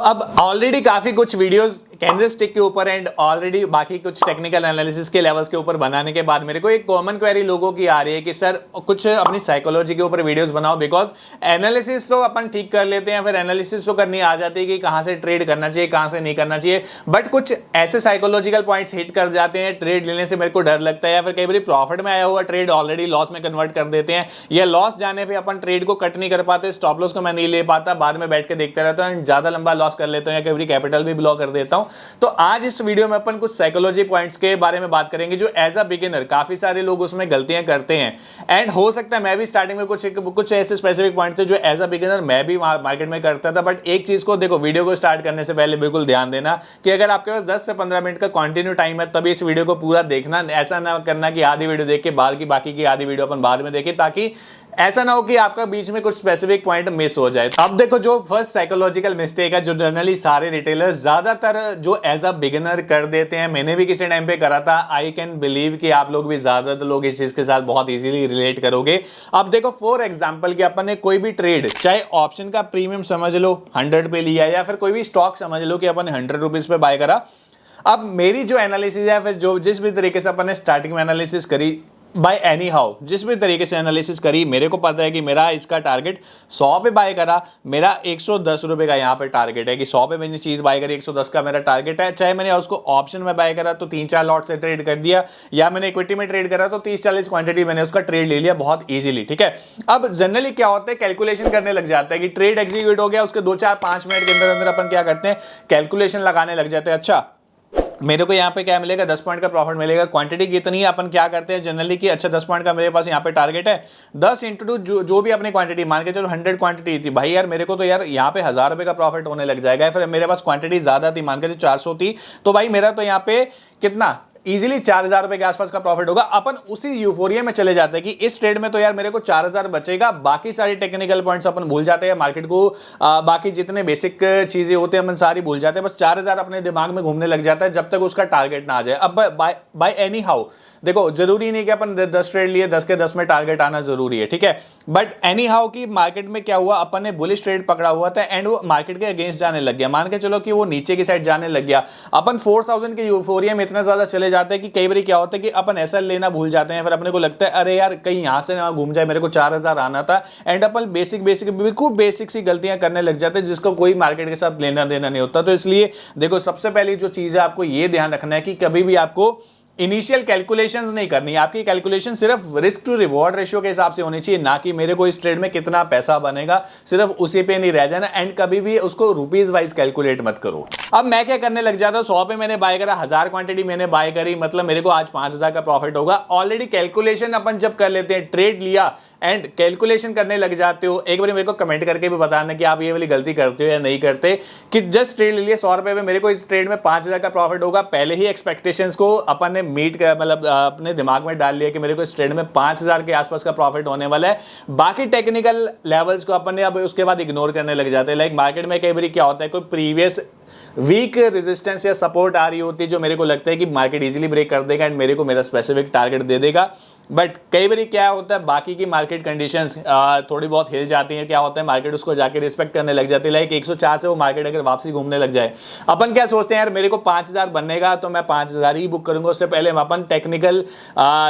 अब ऑलरेडी काफी कुछ वीडियोस कैंडलस्टिक के ऊपर एंड ऑलरेडी बाकी कुछ टेक्निकल एनालिसिस के लेवल्स के ऊपर बनाने के बाद मेरे को एक कॉमन क्वेरी लोगों की आ रही है कि सर कुछ अपनी साइकोलॉजी के ऊपर वीडियोस बनाओ, बिकॉज एनालिसिस तो अपन ठीक कर लेते हैं, फिर एनालिसिस तो करनी आ जाती है कि कहां से ट्रेड करना चाहिए कहां से नहीं करना चाहिए, बट कुछ ऐसे साइकोलॉजिकल पॉइंट्स हिट कर जाते हैं, ट्रेड लेने से मेरे को डर लगता है, या फिर कई बार प्रॉफिट में आया हुआ ट्रेड ऑलरेडी लॉस में कन्वर्ट कर देते हैं, या लॉस जाने पर अपन ट्रेड को कट नहीं कर पाते, स्टॉप लॉस को मैं नहीं ले पाता, बाद में बैठ के देखते रहता हूं, ज्यादा लंबा लॉस कर लेता हूं, या कई बार कैपिटल भी ब्लॉक कर देता हूं। तो आज इस वीडियो में अपन कुछ साइकोलॉजी पॉइंट्स के बारे में बात करेंगे जो एज अ बिगिनर काफी सारे लोग उसमें गलतियां करते हैं, एंड हो सकता है मैं भी स्टार्टिंग में कुछ ऐसे स्पेसिफिक पॉइंट थे जो एज अ बिगिनर मैं भी मार्केट में करता था। बट एक चीज को देखो, वीडियो को स्टार्ट करने से पहले बिल्कुल ध्यान देना कि अगर आपके पास 10 से 15 मिनट का कंटिन्यू टाइम है तभी इस वीडियो को पूरा देखना, ऐसा ना करना कि आधी वीडियो देख के बाकी की आधी वीडियो अपन बाद में देखें, ताकि ऐसा ना हो कि आपका बीच में कुछ स्पेसिफिक पॉइंट मिस हो जाए। अब देखो, जो फर्स्ट साइकोलॉजिकल मिस्टेक है जो जनरली सारे रिटेलर्स ज्यादातर जो एज अ बिगिनर कर देते हैं, मैंने भी किसी टाइम पे करा था, आई कैन बिलीव कि आप लोग भी ज्यादातर लोग इस चीज के साथ बहुत इजीली रिलेट करोगे। अब देखो, फॉर एग्जांपल कि अपन ने कोई भी ट्रेड, चाहे ऑप्शन का प्रीमियम समझ लो 100 पे लिया, या फिर कोई भी स्टॉक समझ लो कि अपन 100 रुपीज पे बाय करा। अब मेरी जो एनालिसिस है, फिर जो जिस भी तरीके से अपन ने स्टार्टिंग में एनालिसिस करी, बाय एनी हाउ जिस भी तरीके से एनालिसिस करी, मेरे को पता है कि मेरा इसका टारगेट 100 पे बाय करा, मेरा 110 रुपए का यहाँ पे टारगेट है कि 100 पे मैंने चीज बाय करी, 110 का मेरा टारगेट है। चाहे मैंने उसको ऑप्शन में बाय करा तो 3-4 लॉट से ट्रेड कर दिया, या मैंने इक्विटी में ट्रेड करा तो 30-40 क्वांटिटी मैंने उसका ट्रेड ले लिया बहुत इजीली, ठीक है। अब जनरली क्या होता है, कैलकुलेशन करने लग जाता है कि ट्रेड एग्जीक्यूट हो गया, उसके 2-4-5 मिनट के अंदर अपन क्या करते हैं, कैलकुलेशन लगाने लग जाते हैं। अच्छा, मेरे को यहाँ पे क्या मिलेगा, 10 पॉइंट का प्रॉफिट मिलेगा, क्वांटिटी कितनी है, अपन क्या करते हैं जनरली कि अच्छा 10 पॉइंट का मेरे पास यहाँ पे टारगेट है, 10 इंटू जो भी अपनी क्वांटिटी मान के चलो 100 क्वांटिटी थी, भाई यार मेरे को तो यार यहाँ पे 1000 रुपए का प्रॉफिट होने लग जाएगा। फिर मेरे पास क्वांटिटी ज्यादा थी, मान के 400 थी, तो भाई मेरा तो यहाँ पे कितना इजीली 4000 रुपए के आसपास का प्रॉफिट होगा। अपन उसी यूफोरिया में चले जाते हैं कि इस ट्रेड में तो यार मेरे को 4000 बचेगा, बाकी सारी टेक्निकल पॉइंट्स अपन भूल जाते हैं, मार्केट को बाकी जितने बेसिक चीजें होते हैं अपन सारी भूल जाते हैं, बस 4000 अपने दिमाग में घूमने लग जाता है जब तक उसका टारगेट ना आ जाए। अब बाय एनी हाउ देखो, जरूरी नहीं कि अपन 10 ट्रेड लिए 10 के 10 में टारगेट आना जरूरी है, ठीक है, बट एनी हाउ की मार्केट में क्या हुआ, अपन ने बुलिश ट्रेड पकड़ा हुआ था एंड वो मार्केट के अगेंस्ट जाने लग गया, मान के चलो कि वो नीचे की साइड जाने लग गया, अपन 4000 के यूफोरिया में इतना ज्यादा चले जाते हैं कि कई बार क्या होता है कि अपन ऐसा लेना भूल जाते हैं, फिर अपने को लगता है अरे यार कहीं यहां से ना घूम जाए, मेरे को 4000 आना था, एंड अपन बिल्कुल बेसिक सी गलतियां करने लग जाते हैं जिसको कोई मार्केट के साथ लेना देना नहीं होता। तो इसलिए देखो, सबसे पहली जो चीज है आपको ये ध्यान रखना है कि कभी भी आपको इनिशियल कैलकुलेशंस नहीं करनी है, आपकी कैलकुलेशन सिर्फ रिस्क टू रिवॉर्ड रेशियो के हिसाब से होनी चाहिए, ना कि मेरे को इस ट्रेड में कितना पैसा बनेगा, सिर्फ उसी पे नहीं रह जाना, एंड कभी भी उसको रुपीज वाइज कैलकुलेट मत करो। अब मैं क्या करने लग जाता हूं, 100 पे मैंने बाय करा, 1000 क्वांटिटी मैंने बाय करी, मतलब मेरे को आज 5000 का प्रॉफिट होगा। ऑलरेडी कैलकुलेशन अपन जब कर लेते हैं, ट्रेड लिया एंड कैलकुलेशन करने लग जाते हो, एक बार मेरे को कमेंट करके भी बताना कि आप ये वाली गलती करते हो या नहीं करते, कि जस्ट ट्रेड ले लिए 100 रुपए में, मेरे को इस ट्रेड में 5000 का प्रॉफिट होगा, पहले ही एक्सपेक्टेशंस को अपन ने मीट कर, मतलब अपने दिमाग में डाल लिया कि मेरे को इस ट्रेड में 5000 के आसपास का प्रॉफिट होने वाला है। बाकी टेक्निकल लेवल्स को अपन ने अब उसके बाद इग्नोर करने लग जाते हैं। लाइक मार्केट में कई बार क्या होता है, कोई प्रीवियस वीक रेजिस्टेंस या सपोर्ट आ रही होती है जो मेरे को लगता है कि मार्केट इजीली ब्रेक कर देगा एंड मेरे को मेरा स्पेसिफिक टारगेट दे देगा, बट कई बार क्या होता है, बाकी की मार्केट कंडीशंस थोड़ी बहुत हिल जाती हैं, क्या होता है मार्केट उसको जाके रिस्पेक्ट करने लग जाती है। लाइक 104 से वो मार्केट अगर वापसी घूमने लग जाए, अपन क्या सोचते हैं यार मेरे को 5000 बनेगा तो मैं 5000 ही बुक करूंगा, उससे पहले अपन टेक्निकल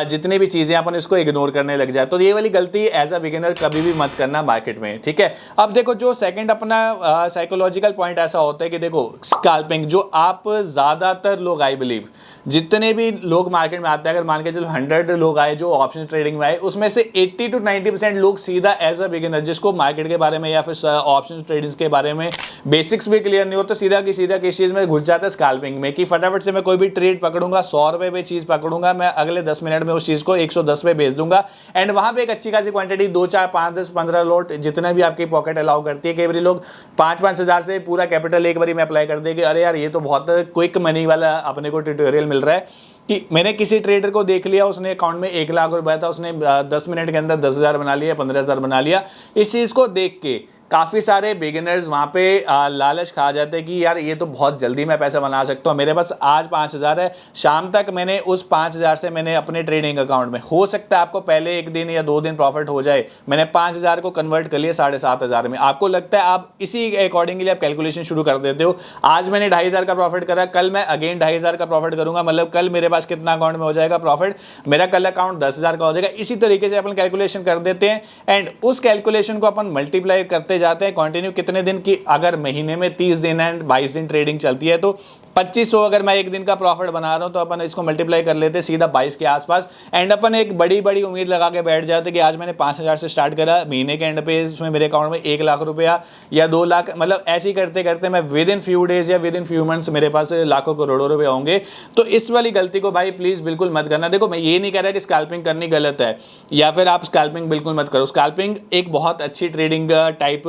जितनी भी चीजें अपन इसको इग्नोर करने लग जाए। तो ये वाली गलती एज अ बिगिनर कभी भी मत करना मार्केट में, ठीक है। अब देखो, जो सेकंड अपना साइकोलॉजिकल पॉइंट ऐसा होता है कि देखो स्कैल्पिंग, जो आप ज्यादातर लोग, आई बिलीव जितने भी लोग मार्केट में आते हैं, अगर मान के चलो 100 लोग आए जो ऑप्शन ट्रेडिंग में आए, उसमें से 80 to 90% लोग सीधा एज अ बिगिनर, जिसको मार्केट के बारे में या फिर ऑप्शन ट्रेडिंग के बारे में बेसिक्स भी क्लियर नहीं होता, सीधा किस चीज में घुस जाता है, स्कैल्पिंग में, कि फटाफट से मैं कोई भी ट्रेड पकड़ूंगा, 100 रुपए पे चीज पकड़ूंगा, मैं अगले 10 मिनट में उस चीज को 110 पे बेच दूंगा, एंड वहां पे एक अच्छी खासी क्वांटिटी 2, 4, 5, 10, 15 लॉट जितना भी आपकी पॉकेट अलाउ करती है। कई बार लोग 5-5 हजार से पूरा कैपिटल एक बारी में अप्लाई कर देंगे, अरे यार ये तो बहुत क्विक मनी वाला अपने को ट्यूटोरियल मिल रहा है, कि मैंने किसी ट्रेडर को देख लिया, उसने अकाउंट में 1 लाख रुपए था, उसने 10 मिनट के अंदर 10,000 बना लिया, 15,000 बना लिया। इस चीज को देख के काफ़ी सारे बिगिनर्स वहाँ पे लालच खा जाते हैं कि यार ये तो बहुत जल्दी मैं पैसा बना सकता हूँ, मेरे पास आज 5,000 है, शाम तक मैंने उस 5,000 से मैंने अपने ट्रेडिंग अकाउंट में, हो सकता है आपको पहले 1 दिन या 2 दिन प्रॉफिट हो जाए, मैंने 5,000 को कन्वर्ट कर लिया 7,500 में। आपको लगता है आप इसी अकॉर्डिंगली आप कैलकुलेशन शुरू कर देते हो, आज मैंने 2,500 का प्रॉफिट करा, कल मैं अगेन 2,500 का प्रॉफिट करूंगा, मतलब कल मेरे पास कितना अकाउंट में हो जाएगा प्रॉफिट, मेरा कल अकाउंट 10,000 का हो जाएगा। इसी तरीके से अपन कैलकुलेशन कर देते हैं एंड उस कैलकुलेशन को अपन मल्टीप्लाई करते जाते हैं कंटिन्यू, कितने दिन की, अगर महीने में 30 दिन एंड 22 दिन ट्रेडिंग चलती है तो 2500 अगर मैं एक दिन का प्रॉफिट बना रहा हूं तो अपन इसको मल्टीप्लाई कर लेते हैं सीधा 22 के आसपास एंड अपन एक बड़ी बड़ी उम्मीद लगा के बैठ जाते कि आज मैंने 5,000 से स्टार्ट करा, महीने के एंड पे इसमें मेरे अकाउंट में 1 लाख रुपया या 2 लाख, मतलब ऐसे ही करते करते मैं विद इन फ्यू डेज या विद इन फ्यू मंथ्स मेरे पास लाखों करोड़ों रुपए होंगे। तो इस वाली गलती को भाई प्लीज बिल्कुल मत करना। देखो मैं ये नहीं कह रहा कि स्कैल्पिंग करनी गलत है या फिर आप स्कैल्पिंग बिल्कुल मत करो, स्कैल्पिंग एक बहुत अच्छी ट्रेडिंग टाइप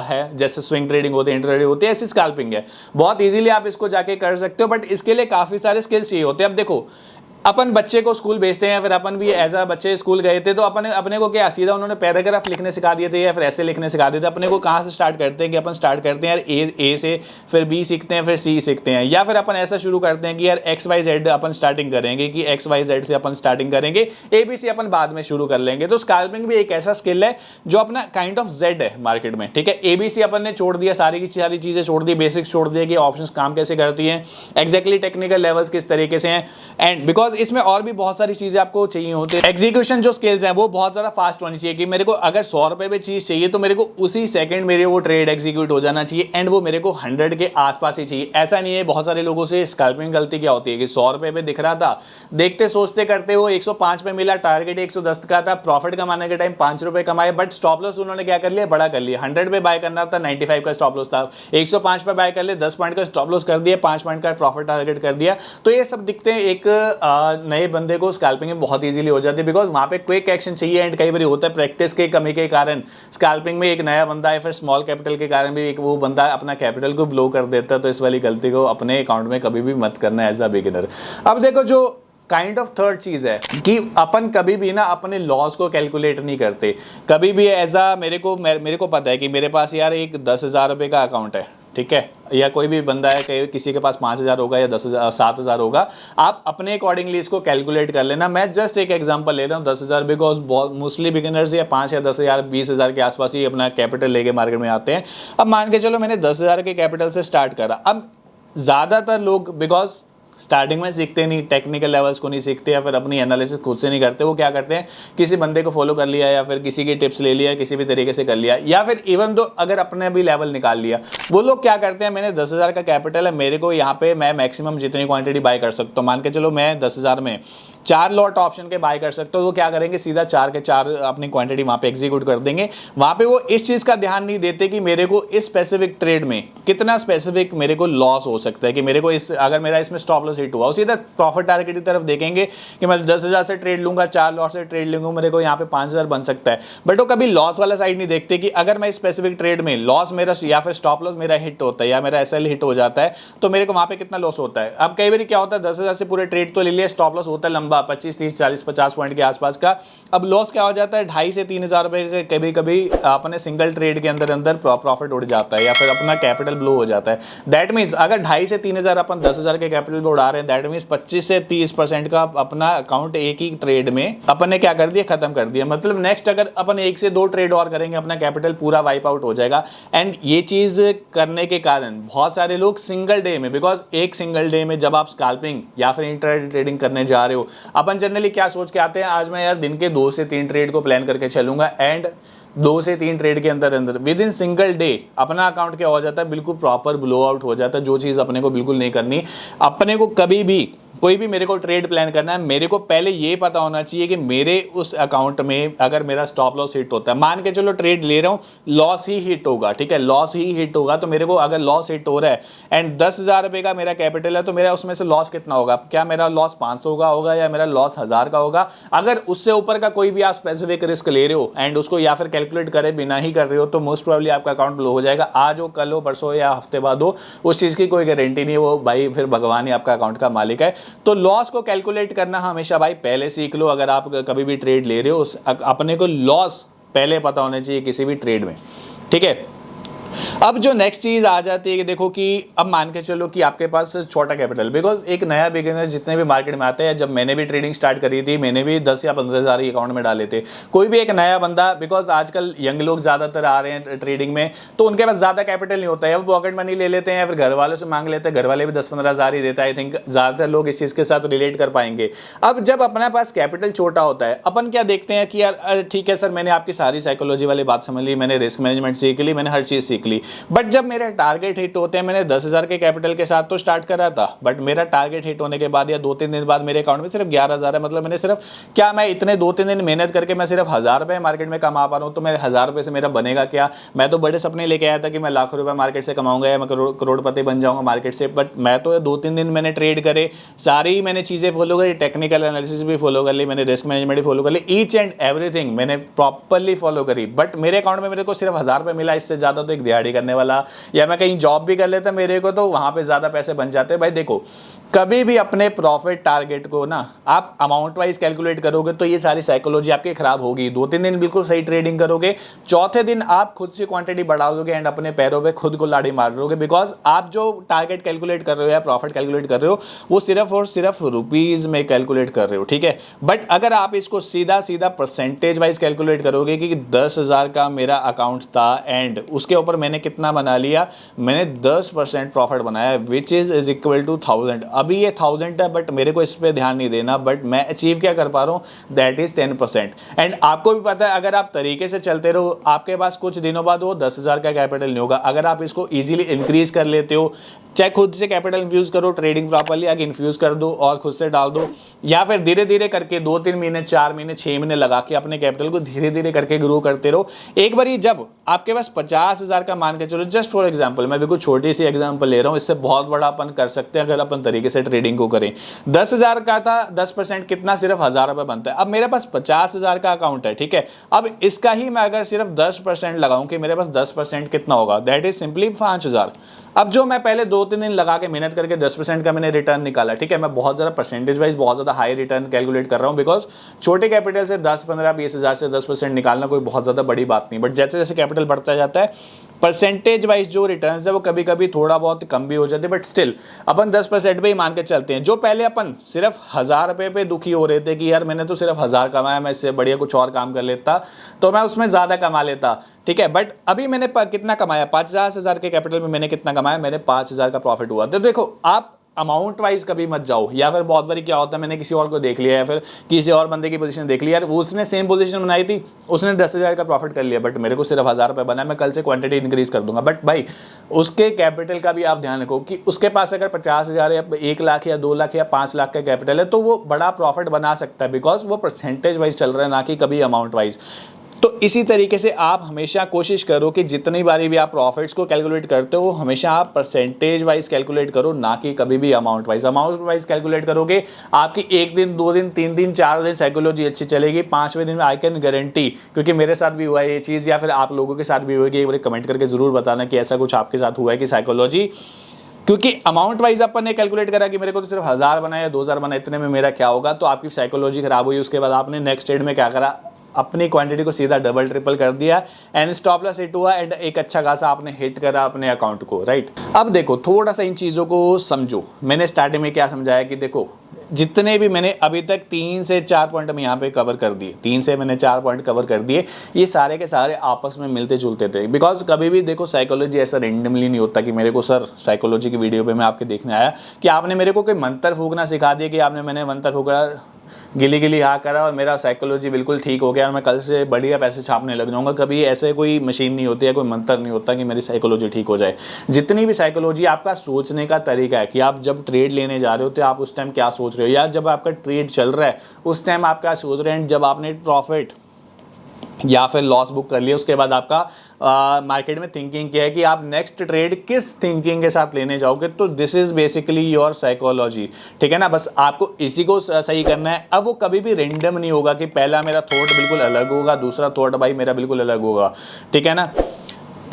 है, जैसे स्विंग ट्रेडिंग होती है, इंट्राडे होती है, ऐसी स्कैल्पिंग है, बहुत इजीली आप इसको जाके कर सकते हो, बट इसके लिए काफी सारे स्किल्स चाहिए होते हैं। अब देखो अपन बच्चे को स्कूल भेजते हैं, फिर अपन भी एज अ बच्चे स्कूल गए थे तो अपने को क्या सीधा उन्होंने पैराग्राफ लिखने सिखा दिए थे या फिर ऐसे लिखने सिखा दिए थे। अपने को कहाँ से स्टार्ट करते हैं कि अपन स्टार्ट करते हैं यार ए से, फिर बी सीखते हैं, फिर सी सीखते हैं, या फिर अपन ऐसा शुरू करते हैं कि यार XYZ अपन स्टार्टिंग करेंगे कि XYZ से अपन स्टार्टिंग करेंगे, ABC अपन बाद में शुरू कर लेंगे। तो स्कैल्पिंग भी एक ऐसा स्किल है जो अपना काइंड ऑफ Z है मार्केट में, ठीक है। ABC अपन ने छोड़ दिया, सारी की सारी चीजें छोड़ दी, बेसिक्स छोड़ दिए कि ऑप्शंस काम कैसे करती हैं, एग्जैक्टली टेक्निकल लेवल्स किस तरीके से हैं, एंड बिकॉज इसमें और भी बहुत सारी चीजें आपको चाहिए होती है। एग्जीक्यूशन जो स्किल्स हैं वो बहुत ज्यादा फास्ट होनी चाहिए कि मेरे को अगर 100 रुपए पे चीज चाहिए तो मेरे को उसी सेकंड मेरे वो ट्रेड एग्जीक्यूट हो जाना चाहिए एंड वो मेरे को 100 के आसपास ही चाहिए। ऐसा नहीं है, बहुत सारे लोगों से स्कैल्पिंग गलती क्या होती है कि 100 रुपए पे दिख रहा था, देखते सोचते करते वो 105 पे मिला, टारगेट 110 का था, प्रॉफिट कमाने के टाइम 5 रुपए कमाए, बट स्टॉप लॉस उन्होंने क्या कर लिया, बड़ा कर लिया। 100 पे बाय करना था, 95 का स्टॉप लॉस था, 105 पे बाय कर ले, 10 पॉइंट का स्टॉप लॉस कर दिया, 5 पॉइंट का प्रॉफिट टारगेट कर दिया। तो ये सब दिखते हैं एक नए बंदे को स्कैल्पिंग में बहुत इजीली हो जाती है, बिकॉज वहां पे क्विक एक्शन चाहिए एंड कई बार होता है प्रैक्टिस के कमी के कारण स्कैल्पिंग में एक नया बंदा है, फिर स्मॉल कैपिटल के कारण भी एक वो बंदा अपना कैपिटल को ब्लो कर देता है। तो इस वाली गलती को अपने अकाउंट में कभी भी मत करना एज अ बिगिनर। अब देखो जो काइंड ऑफ थर्ड चीज है कि अपन कभी भी ना अपने लॉस को कैलकुलेट नहीं करते कभी भी एज अ, मेरे को पता है कि मेरे पास यार एक 10,000 रुपए का अकाउंट है, ठीक है, या कोई भी बंदा है, किसी के पास 5,000 होगा या 10,000 7,000 होगा, आप अपने अकॉर्डिंगली इसको कैलकुलेट कर लेना। मैं जस्ट एक एग्जांपल ले रहा हूँ 10,000, बिकॉज बहुत मोस्टली बिगिनर्स या 5 या 10,000 20,000 के आसपास ही अपना कैपिटल लेके मार्केट में आते हैं। अब मान के चलो मैंने 10,000 के कैपिटल से स्टार्ट करा, अब ज़्यादातर लोग बिकॉज स्टार्टिंग में सीखते नहीं, टेक्निकल लेवल्स को नहीं सीखते या फिर अपनी एनालिसिस खुद से नहीं करते, वो क्या करते हैं किसी बंदे को फॉलो कर लिया या फिर किसी की टिप्स ले लिया, किसी भी तरीके से कर लिया, या फिर इवन दो अगर अपने भी लेवल निकाल लिया, वो लोग क्या करते हैं, मैंने 10,000 का कैपिटल है, मेरे को यहाँ पे मैं मैक्सिमम जितनी क्वांटिटी बाय कर सकता हूँ, मान के चलो मैं 10,000 में 4 लॉट ऑप्शन के बाय कर सकते हो, वो क्या करेंगे सीधा 4 के 4 अपनी क्वांटिटी वहां पे एग्जीक्यूट कर देंगे। वहां पे वो इस चीज का ध्यान नहीं देते कि मेरे को इस स्पेसिफिक ट्रेड में कितना स्पेसिफिक मेरे को लॉस हो सकता है, कि मेरे को इस अगर मेरा इसमें स्टॉप लॉस हिट हुआ, सीधा प्रॉफिट टारगेट की तरफ देखेंगे कि मैं 10,000 से ट्रेड लूंगा, 4 लॉट से ट्रेड लूंगा, मेरे को यहाँ पे 5,000 बन सकता है। बट वो कभी लॉस वाला साइड नहीं देखते कि अगर मैं स्पेसिफिक ट्रेड में लॉस मेरा या फिर स्टॉप लॉस मेरा हिट होता है या मेरा SL हिट हो जाता है तो मेरे को वहां पे कितना लॉस होता है। अब कई बार क्या होता है 10,000 से पूरे ट्रेड तो ले लिया, स्टॉप लॉस होता है लंबा 25 30 40 50 पॉइंट के आसपास का, अब लॉस क्या हो जाता है 2,500 से 3,000 रुपए के, कभी कभी अपने सिंगल ट्रेड के अंदर अंदर प्रॉफिट उड़ जाता है या फिर अपना कैपिटल ब्लो हो जाता है। दैट मीन्स अगर 2,500 से 3,000 अपन 10,000 के कैपिटल पे उड़ा रहे हैं, दैट मीन्स 25 से 30% का अपना अकाउंट एक ही ट्रेड में अपन ने क्या कर दिया, खत्म कर दिया। मतलब नेक्स्ट अगर अपन 1 से 2 ट्रेड और करेंगे अपना कैपिटल पूरा वाइप आउट हो जाएगा। एंड ये चीज करने के कारण बहुत सारे लोग सिंगल डे में, बिकॉज एक सिंगल डे में जब आप स्कैल्पिंग या फिर इंट्राडे ट्रेडिंग करने जा रहे हो, अपन जनरली क्या सोच के आते हैं, आज मैं यार दिन के 2 से 3 ट्रेड को प्लान करके चलूंगा एंड 2 से 3 ट्रेड के अंदर अंदर विद इन सिंगल डे अपना अकाउंट क्या हो जाता है, बिल्कुल प्रॉपर ब्लो आउट हो जाता है। जो चीज़ अपने को बिल्कुल नहीं करनी। अपने को कभी भी कोई भी मेरे को ट्रेड प्लान करना है, मेरे को पहले ये पता होना चाहिए कि मेरे उस अकाउंट में अगर मेरा स्टॉप लॉस हिट होता है, मान के चलो ट्रेड ले रहा हूँ, लॉस ही हिट होगा, ठीक है, लॉस ही हिट होगा, तो मेरे को अगर लॉस हिट हो रहा है एंड 10,000 रुपये का मेरा कैपिटल है, तो मेरा उसमें से लॉस कितना होगा, क्या मेरा लॉस 500 का होगा या मेरा लॉस 1,000 का होगा। अगर उससे ऊपर का कोई भी आप स्पेसिफिक रिस्क ले रहे हो एंड उसको या फिर कैलकुलेट करे बिना ही कर रहे हो, तो मोस्ट प्रोबेबली आपका अकाउंट ब्लो हो जाएगा। आज हो, कल हो, परसों या हफ्ते बाद हो, उस चीज़ की कोई गारंटी नहीं है, वो भाई फिर भगवान ही आपका अकाउंट का मालिक है। तो लॉस को कैलकुलेट करना हमेशा भाई पहले सीख लो। अगर आप कभी भी ट्रेड ले रहे हो, अपने को लॉस पहले पता होना चाहिए किसी भी ट्रेड में, ठीक है। अब जो नेक्स्ट चीज आ जाती है कि देखो कि अब मान के चलो कि आपके पास छोटा कैपिटल, बिकॉज एक नया बिगिनर जितने भी मार्केट में आते हैं, जब मैंने भी ट्रेडिंग स्टार्ट करी थी मैंने भी 10 या 15 हज़ार ही अकाउंट में डाले थे। कोई भी एक नया बंदा, बिकॉज आजकल यंग लोग ज्यादातर आ रहे हैं ट्रेडिंग में, तो उनके पास ज्यादा कैपिटल नहीं होता है, वो पॉकेट मनी ले लेते हैं या फिर घर वालों से मांग लेते हैं, घर वाले भी 10-15 हज़ार ही देता है। आई थिंक ज्यादातर लोग इस चीज के साथ रिलेट कर पाएंगे। अब जब अपने पास कैपिटल छोटा होता है, अपन क्या देखते हैं कि यार ठीक है सर, मैंने आपकी सारी साइकोलॉजी वाली बात समझ ली, मैंने रिस्क मैनेजमेंट सीख ली, मैंने हर चीज सीख ली, बट जब मेरे टारगेट हिट होते हैं, मैंने 10,000 के कैपिटल के साथ तो स्टार्ट करा था, बट मेरा टारगेट हिट होने के बाद या 2-3 दिन बाद मेरे अकाउंट में सिर्फ 11,000 है। मतलब मैंने सिर्फ, क्या मैं इतने 2-3 दिन मेहनत करके मैं सिर्फ 1,000 रुपए मार्केट में कमा पा रहा हूँ, तो मेरे 1,000 रुपए से मेरा बनेगा क्या? मैं तो बड़े सपने लेके आया था कि मैं लाखों रुपए मार्केट से कमाऊंगा या मैं करोड़पति बन जाऊंगा मार्केट से, बट मैं तो 2-3 दिन मैंने ट्रेड करे, सारी मैंने चीजें फॉलो करी, टेक्निकल एनालिसिस भी फॉलो कर ली, मैंने रिस्क मैनेजमेंट भी फॉलो कर ली, ईच एंड एवरीथिंग मैंने प्रॉपरली फॉलो करी, बट मेरे अकाउंट में मेरे को सिर्फ 1,000 रुपए मिला। इससे ज्यादा तो एक दिहाड़ी करने वाला या मैं कहीं जॉब भी कर लेता मेरे को तो वहां पे ज्यादा पैसे बन जाते। भाई देखो, कभी भी अपने प्रॉफिट टारगेट को ना आप अमाउंट वाइज कैलकुलेट करोगे तो ये सारी साइकोलॉजी आपकी खराब होगी। 2-3 दिन बिल्कुल सही ट्रेडिंग करोगे, चौथे दिन आप खुद से क्वांटिटी बढ़ा दोगे एंड अपने पैरों पे खुद को लाड़ी मार दोगे, बिकॉज आप जो टारगेट कैलकुलेट कर रहे हो या प्रॉफिट कैलकुलेट कर रहे हो वो सिर्फ और सिर्फ रुपीज में कैलकुलेट कर रहे हो, ठीक है। बट अगर आप इसको सीधा सीधा परसेंटेज वाइज कैलकुलेट करोगे कि 10,000 का मेरा अकाउंट था एंड उसके ऊपर मैंने कितना बना लिया, मैंने 10% प्रॉफिट बनाया, विच इज इक्वल टू 1000। अभी ये 1000 है बट मेरे को इस पर ध्यान नहीं देना, बट मैं अचीव क्या कर पा रहा हूँ, दैट इज 10%। एंड आपको भी पता है अगर आप तरीके से चलते रहो, आपके पास कुछ दिनों बाद वो 10,000 का कैपिटल नहीं होगा। अगर आप इसको इजीली इंक्रीज कर लेते हो, चाहे खुद से कैपिटल इन्फ्यूज करो, ट्रेडिंग प्रॉपर्ली आगे इन्फ्यूज कर दो और खुद से डाल दो, या फिर धीरे धीरे करके 2-3 महीने 4 महीने 6 महीने लगा के अपने कैपिटल को धीरे धीरे करके ग्रो करते रहो। एक बार जब आपके पास 50,000 का मान के चलो, जस्ट फॉर एग्जांपल, मैं बिल्कुल छोटी सी एग्जांपल ले रहा हूं, इससे बहुत बड़ा अपन कर सकते हैं अगर अपन तरीके से ट्रेडिंग को करें। 10,000 का था, 10% कितना, सिर्फ 1,000 रुपए बनता है। अब मेरे पास 50,000 का अकाउंट है, ठीक है। अब इसका ही मैं अगर सिर्फ 10% लगाऊं कि मेरे पास 10% कितना होगा, दैट इज सिंपली 5,000। अब जो मैं पहले 2-3 दिन लगा के मेहनत करके 10% का मैंने रिटर्न निकाला, ठीक है, मैं बहुत ज्यादा परसेंटेज वाइज बहुत ज्यादा हाई रिटर्न कैलकुलेट कर रहा हूं, बिकॉज छोटे कैपिटल से 10-15-20,000 से 10% निकालना कोई बहुत ज्यादा बड़ी बात नहीं, बट जैसे जैसे कैपिटल बढ़ता जाता है परसेंटेज वाइज जो रिटर्न्स है वो कभी कभी थोड़ा बहुत कम भी हो जाते हैं, बट स्टिल अपन 10% पे ही मान के चलते हैं। जो पहले अपन सिर्फ 1,000 रुपए पे दुखी हो रहे थे कि यार मैंने तो सिर्फ 1,000 कमाया, मैं इससे बढ़िया कुछ और काम कर लेता तो मैं उसमें ज्यादा कमा लेता, ठीक है, बट अभी मैंने कितना कमाया, 50,000 के कैपिटल में मैंने कितना कमाया, मैंने 5,000 का प्रॉफिट हुआ। तो देखो आप अमाउंट वाइज कभी मत जाओ, या फिर बहुत बारी क्या होता है, मैंने किसी और को देख लिया या फिर किसी और बंदे की पोजीशन देख ली, यार वो उसने सेम पोजीशन बनाई थी, उसने 10,000 का प्रॉफिट कर लिया, बट मेरे को सिर्फ 1,000 रुपए बना, मैं कल से क्वांटिटी इंक्रीज कर दूंगा। बट भाई उसके कैपिटल का भी आप ध्यान रखो कि उसके पास अगर 50,000 या 1 लाख या 2 लाख या 5 लाख का कैपिटल है तो वो बड़ा प्रॉफिट बना सकता है, बिकॉज वो परसेंटेज वाइज चल रहा है, ना कि कभी अमाउंट वाइज। तो इसी तरीके से आप हमेशा कोशिश करो कि जितनी बारी भी आप प्रॉफिट्स को कैलकुलेट करते हो हमेशा आप परसेंटेज वाइज कैलकुलेट करो, ना कि कभी भी amount wise. Amount wise calculate करोगे आपकी 1 दिन 2 दिन 3 दिन 4 दिन साइकोलॉजी अच्छी चलेगी, 5वें दिन में आई कैन गारंटी, क्योंकि मेरे साथ भी हुआ है ये चीज़ या फिर आप लोगों के साथ भी होगी, एक बार कमेंट करके जरूर बताना कि ऐसा कुछ आपके साथ हुआ है कि साइकोलॉजी, क्योंकि अमाउंट वाइज अपन ने कैलकुलेट करा कि मेरे को तो सिर्फ 1,000 बना या 2,000 बना, इतने में मेरा क्या होगा, तो आपकी साइकोलॉजी खराब हुई। उसके बाद आपने नेक्स्ट स्टेज में क्या करा, अपनी क्वांटिटी को सीधा डबल ट्रिपल कर दिया एंड स्टॉप लॉस हिट हुआ एंड एक अच्छा खासा आपने हिट करा अपने अकाउंट को, राइट। अब देखो थोड़ा सा इन चीज़ों को समझो, मैंने स्टार्टिंग में क्या समझाया कि देखो जितने भी मैंने अभी तक 3 से 4 पॉइंट में यहाँ पे कवर कर दिए, 3 से मैंने 4 पॉइंट कवर कर दिए, ये सारे के सारे आपस में मिलते जुलते थे। बिकॉज कभी भी देखो साइकोलॉजी ऐसा रेंडमली नहीं होता कि मेरे को सर साइकोलॉजी की वीडियो पे मैं आपके देखने आया कि आपने मेरे को कोई मंत्र फूकना सिखा दिया कि मैंने मंत्र फूका, गिली गिली हाँ करा और मेरा साइकोलॉजी बिल्कुल ठीक हो गया और मैं कल से बढ़िया पैसे छापने लग जाऊंगा। कभी ऐसे कोई मशीन नहीं होती है, कोई मंत्र नहीं होता कि मेरी साइकोलॉजी ठीक हो जाए। जितनी भी साइकोलॉजी आपका सोचने का तरीका है कि आप जब ट्रेड लेने जा रहे हो तो आप उस टाइम क्या सोच रहे हो, या जब आपका ट्रेड चल रहा है उस टाइम आप क्या सोच रहे हैं, जब आपने प्रॉफिट या फिर लॉस बुक कर लिया उसके बाद आपका मार्केट में थिंकिंग क्या है कि आप नेक्स्ट ट्रेड किस थिंकिंग के साथ लेने जाओगे। तो this is basically your psychology, ठीक है ना। बस आपको इसी को सही करना है। अब वो कभी भी रेंडम नहीं होगा कि पहला मेरा थॉट बिल्कुल अलग होगा, दूसरा थॉट भाई मेरा बिल्कुल अलग होगा, ठीक है ना।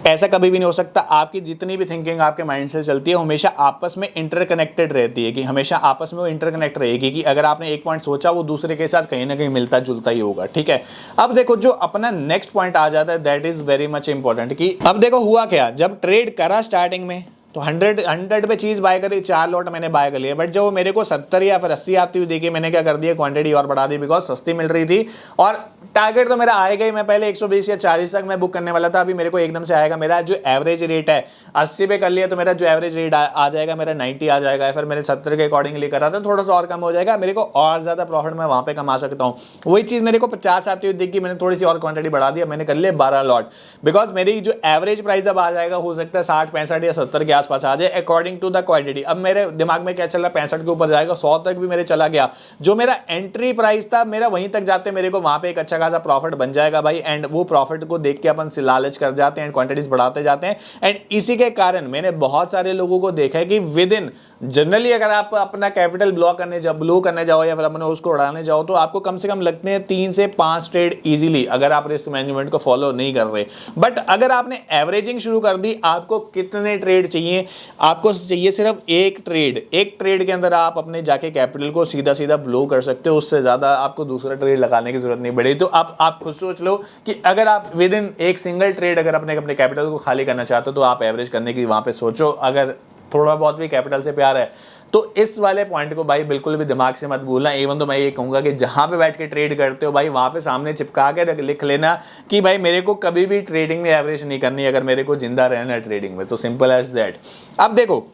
ऐसा कभी भी नहीं हो सकता। आपकी जितनी भी थिंकिंग आपके माइंड से चलती है हमेशा आपस में इंटरकनेक्टेड रहती है, कि हमेशा आपस में वो इंटरकनेक्ट रहेगी, कि अगर आपने एक पॉइंट सोचा वो दूसरे के साथ कहीं ना कहीं मिलता जुलता ही होगा, ठीक है। अब देखो जो अपना नेक्स्ट पॉइंट आ जाता है that is very much important, कि अब देखो हुआ क्या, जब ट्रेड करा स्टार्टिंग में तो 100 पे चीज़ बाय करी, 4 लॉट मैंने बाय कर लिया, बट जो मेरे को 70 या फिर 80 आती हुई देखी, मैंने क्या कर दिया, क्वांटिटी और बढ़ा दी, बिकॉज सस्ती मिल रही थी और टारगेट तो मेरा आएगा ही। मैं पहले 120 या 40 तक मैं बुक करने वाला था, अभी मेरे को एकदम से आएगा, मेरा जो एवरेज रेट है 80 पे कर लिया तो मेरा जो एवरेज रेट आ जाएगा मेरा 90 आ जाएगा, फिर मैंने 70 के अकॉर्डिंगली करा था, थोड़ा सा और कम हो जाएगा, मेरे को और ज़्यादा प्रॉफिट मैं वहाँ पे कमा सकता हूँ। वही चीज़ मेरे को 50 आती हुई देखी, मैंने थोड़ी सी और क्वांटिटी बढ़ा दिया, मैंने कर लिया 12 लॉट, बिकॉज मेरी जो एवरेज प्राइस अब आ जाएगा हो सकता है 60 65 या 70 के आसपास आ जाए अकॉर्डिंग टू द क्वांटिटी। अब मेरे दिमाग में क्या चल रहा है, 65 के ऊपर जाएगा, 100 तक भी मेरे चला गया, जो मेरा एंट्री प्राइस था मेरा वहीं तक जाते मेरे को वहां पे एक अच्छा खासा प्रॉफिट बन जाएगा भाई। एंड वो प्रॉफिट को देख के अपन लालच कर जाते हैं एंड क्वांटिटीज बढ़ाते जाते हैं। एंड इसी के कारण मैंने बहुत सारे लोगों को देखा है कि विद इन जनरली अगर आप अपना कैपिटल ब्लो करने जाओ या फिर अपने उसको उड़ाने जाओ तो आपको कम से कम लगते हैं 3 से 5 ट्रेड इजीली, अगर आप रिस्क मैनेजमेंट को फॉलो नहीं कर रहे। बट अगर आपने एवरेजिंग शुरू कर दी, आपको कितने ट्रेड चाहिए, आपको चाहिए सिर्फ एक ट्रेड के अंदर आप अपने जाके कैपिटल को सीधा सीधा ब्लो कर सकते हो, उससे ज्यादा आपको दूसरा ट्रेड लगाने की जरूरत नहीं पड़ेगी। तो आप खुद सोच लो कि अगर आप विद इन एक सिंगल ट्रेड अगर अपने कैपिटल को खाली करना चाहते हो तो आप एवरेज करने की वहां पे सोचो। अगर थोड़ा बहुत भी कैपिटल से प्यार है तो इस वाले पॉइंट को भाई बिल्कुल भी दिमाग से मत भूलना। इवन तो मैं ये कहूंगा कि जहां पे बैठ के ट्रेड करते हो भाई वहां पे सामने चिपका के लिख लेना कि भाई मेरे को कभी भी ट्रेडिंग में एवरेज नहीं करनी अगर मेरे को जिंदा रहना है ट्रेडिंग में। तो सिंपल एज दैट। अब देखो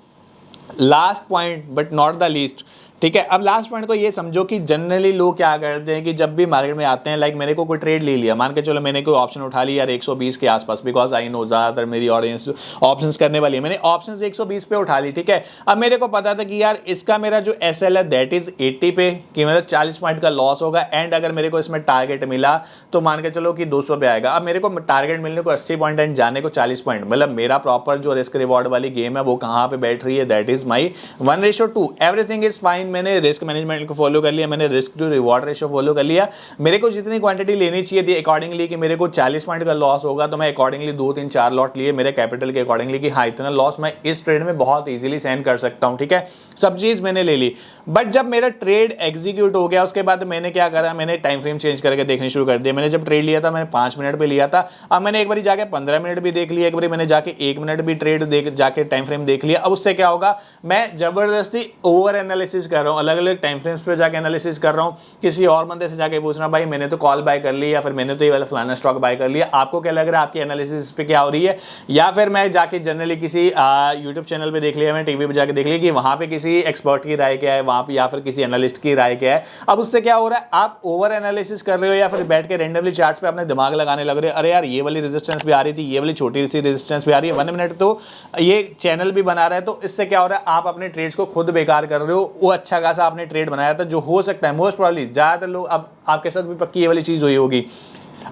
last point but not the least, ठीक है। अब लास्ट पॉइंट को ये समझो कि जनरली लोग क्या करते हैं कि जब भी मार्केट में आते हैं, लाइक मेरे को कोई ट्रेड ले लिया, मान के चलो मैंने कोई ऑप्शन उठा लिया यार 120 के आसपास, बिकॉज आई नो ज़्यादातर मेरी ऑडियंस ऑप्शंस करने वाली है, मैंने ऑप्शंस 120 पे उठा ली, ठीक है। अब मेरे को पता था कि यार इसका मेरा जो SL है दैट इज 80 पे, कि मेरा 40 पॉइंट का लॉस होगा। एंड अगर मेरे को इसमें टारगेट मिला तो मान के चलो कि 200 पे आएगा। अब मेरे को टारगेट मिलने को 80 पॉइंट एंड जाने को 40 पॉइंट, मतलब मेरा प्रॉपर जो रिस्क रिवॉर्ड वाली गेम है वो कहाँ पे बैठ रही है, that is my 1:2। Everything is fine, मैंने रिस्क मैनेजमेंट को फॉलो कर लिया, मैंने risk to reward ratio follow कर लिया। मेरे को जितनी क्वांटिटी लेनी चाहिए थी अकॉर्डिंगली, कि मेरे को 40 पॉइंट का लॉस होगा तो मैं अकॉर्डिंगली 2 3 4 लॉट लिए मेरे कैपिटल के अकॉर्डिंगली, कि हाँ इतना लॉस मैं इस ट्रेड में बहुत इजीली सहन कर सकता हूं, ठीक है। सब चीज मैंने ले ली। बट जब मेरा ट्रेड एग्जीक्यूट हो गया उसके बाद मैंने क्या करा, मैंने टाइम फ्रेम चेंज करके देखनी शुरू कर दिया। मैंने जब ट्रेड लिया था मैंने 5 मिनट पे लिया था, अब मैंने एक बार जाके 15 मिनट भी देख लिया, एक बार मैंने जाके 1 मिनट भी ट्रेड देख जाके टाइम फ्रेम देख लिया। अब उससे क्या होगा, मैं जबरदस्ती ओवर एनालिसिस कर रहा हूँ, अलग अलग टाइम फ्रेम्स पे जाके एनालिसिस कर रहा हूँ। किसी और बंदे से जाके पूछना भाई मैंने तो कॉल बाय कर ली या फिर मैंने तो ये वाला फलाना स्टॉक बाय कर लिया, आपको क्या लग रहा है, आपकी एनालिसिस पे क्या हो रही है। या फिर मैं जाके जनरली किसी यूट्यूब चैनल पे देख लिया, मैं टीवी पे जाके देख लिया कि वहां पे किसी एक्सपर्ट की राय क्या है वहां पे, या फिर किसी एनालिस्ट की राय क्या है। अब उससे क्या हो रहा है, आप ओवर एनालिसिस कर रहे हो या फिर बैठ के रेंडमली चार्ट्स पे अपने दिमाग लगाने लग रहे हो। अरे यार ये वाली रेजिस्टेंस भी आ रही थी, ये वाली छोटी सी रेजिस्टेंस भी आ रही है, 1 मिनट तो ये चैनल भी बना रहा है। तो इससे क्या हो रहा है, आप अपने ट्रेड्स को खुद बेकार कर रहे हो। वो अच्छा खासा आपने ट्रेड बनाया था, जो हो सकता है मोस्ट प्रोबेबली ज्यादातर लोग, अब आपके साथ भी पक्की ये वाली चीज हुई होगी,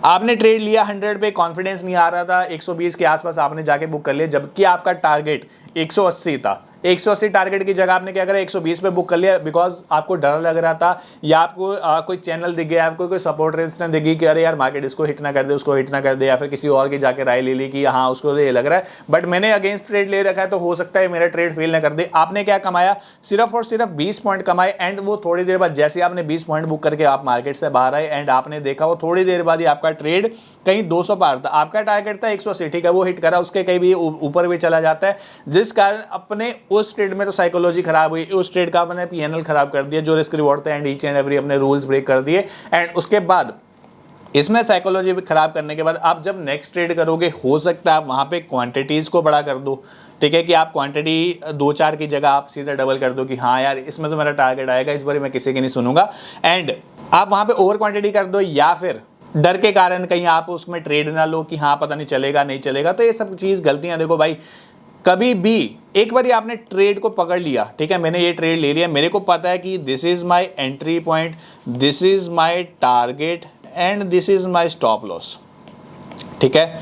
आपने ट्रेड लिया 100 पे, कॉन्फिडेंस नहीं आ रहा था, 120 के आसपास आपने जाके बुक कर लिया, जबकि आपका टारगेट 180 था। 180 टारगेट की जगह आपने क्या करा, 120 पे बुक कर लिया, बिकॉज आपको डर लग रहा था, या आपको कोई चैनल दिख गया, आपको कोई सपोर्ट रेजिस्टेंस दिखी कि अरे यार मार्केट इसको हिट ना कर दे, उसको हिट ना कर दे, या फिर किसी और की जाके राय ले ली कि हाँ उसको ये लग रहा है बट मैंने अगेंस्ट ट्रेड ले रखा है तो हो सकता है मेरा ट्रेड फेल ना कर दे। आपने क्या कमाया, सिर्फ और सिर्फ 20 पॉइंट कमाए। एंड वो थोड़ी देर बाद जैसे आपने 20 पॉइंट बुक करके आप मार्केट से बाहर आए एंड आपने देखा वो थोड़ी देर बाद ही आपका ट्रेड कहीं 200 पार था, आपका टारगेट था 180, ठीक है, वो हिट करा, उसके कहीं भी ऊपर भी चला जाता है, जिस कारण अपने उस ट्रेड में तो साइकोलॉजी खराब हुई, उस ट्रेड का अपने PNL खराब कर दिया, जो रिस्क रिवॉर्ड था एंड ईच एंड एवरी अपने रूल्स ब्रेक कर दिए। एंड उसके बाद इसमें साइकोलॉजी भी खराब करने के बाद आप जब नेक्स्ट ट्रेड करोगे हो सकता है आप वहां पे क्वांटिटीज को बड़ा कर दो, ठीक है, कि आप क्वांटिटी 2-4 की जगह आप सीधा डबल कर दो कि हाँ यार इसमें तो मेरा टारगेट आएगा, इस बार मैं किसी की नहीं सुनूंगा। एंड आप वहां पे ओवर क्वांटिटी कर दो, या फिर डर के कारण कहीं आप उसमें ट्रेड ना लो कि हाँ पता नहीं चलेगा नहीं चलेगा। तो ये सब चीज गलतियां, देखो भाई कभी भी एक बार आपने ट्रेड को पकड़ लिया, ठीक है, मैंने ये ट्रेड ले लिया, मेरे को पता है कि this is my entry point, this is my target and this is my stop loss, ठीक है।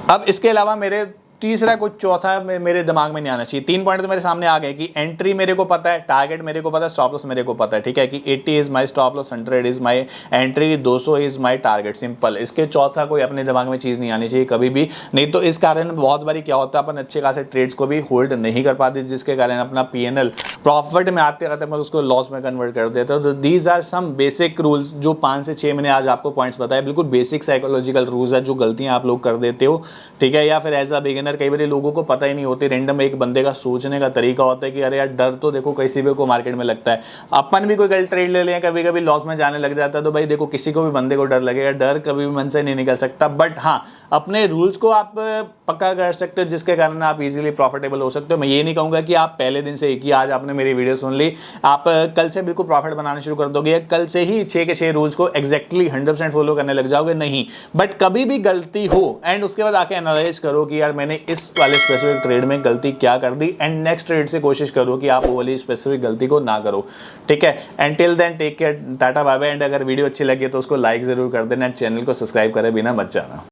अब इसके अलावा मेरे तीसरा कुछ चौथा मेरे दिमाग में नहीं आना चाहिए। 3 पॉइंट तो मेरे सामने आ गए कि एंट्री मेरे को पता है, टारगेट मेरे को पता है, स्टॉप लॉस मेरे को पता है, ठीक है, कि 80 is my stop loss, 100 is my entry, 200 is my target, simple. इसके चौथा कोई अपने दिमाग में चीज नहीं आनी चाहिए कभी भी, नहीं तो इस कारण बहुत बारी क्या होता है अपन अच्छे खासे ट्रेड्स को भी होल्ड नहीं कर पाते, जिसके कारण अपना पीएनएल प्रॉफिट में आते रहते हैं उसको लॉस में कन्वर्ट कर देते हैं। तो these are some basic rules जो 5 से 6 मैंने आज आपको पॉइंट्स बताए, बिल्कुल बेसिक साइकोलॉजिकल रूल्स है जो गलतियां आप लोग कर देते हो, ठीक है, या फिर एज अ बिगिनर कई बार लोगों को पता ही नहीं होती। रैंडम एक बंदे का सोचने का तरीका होता है कि अरे यार डर तो देखो किसी भी को मार्केट में लगता है, अपन भी कोई गलत ट्रेड ले लें कभी कभी लॉस में जाने लग जाता है, तो भाई देखो किसी को भी बंदे को डर लगेगा, डर कभी भी मन से नहीं निकल सकता। बट हाँ, अपने रूल्स को आप पक्का कर सकते हो जिसके कारण आप इजीली प्रॉफिटेबल हो सकते हो। मैं ये नहीं कहूंगा कि आप पहले दिन से एक ही आज आपने मेरी वीडियो सुन ली आप कल से बिल्कुल प्रॉफिट बनाना शुरू कर दोगे, कल से ही 6 के 6 रूल्स को एग्जैक्टली 100% फॉलो करने लग जाओगे, नहीं। बट कभी भी गलती हो एंड उसके बाद आके एनालाइज करो कि यार मैंने इस वाले स्पेसिफिक ट्रेड में गलती क्या कर दी, एंड नेक्स्ट ट्रेड से कोशिश करो कि आप वो वाली स्पेसिफिक गलती को ना करो, ठीक है। And till then take care, tata bye bye. And अगर वीडियो अच्छी लगी तो उसको लाइक जरूर कर देना, चैनल को सब्सक्राइब करे बिना मत जाना।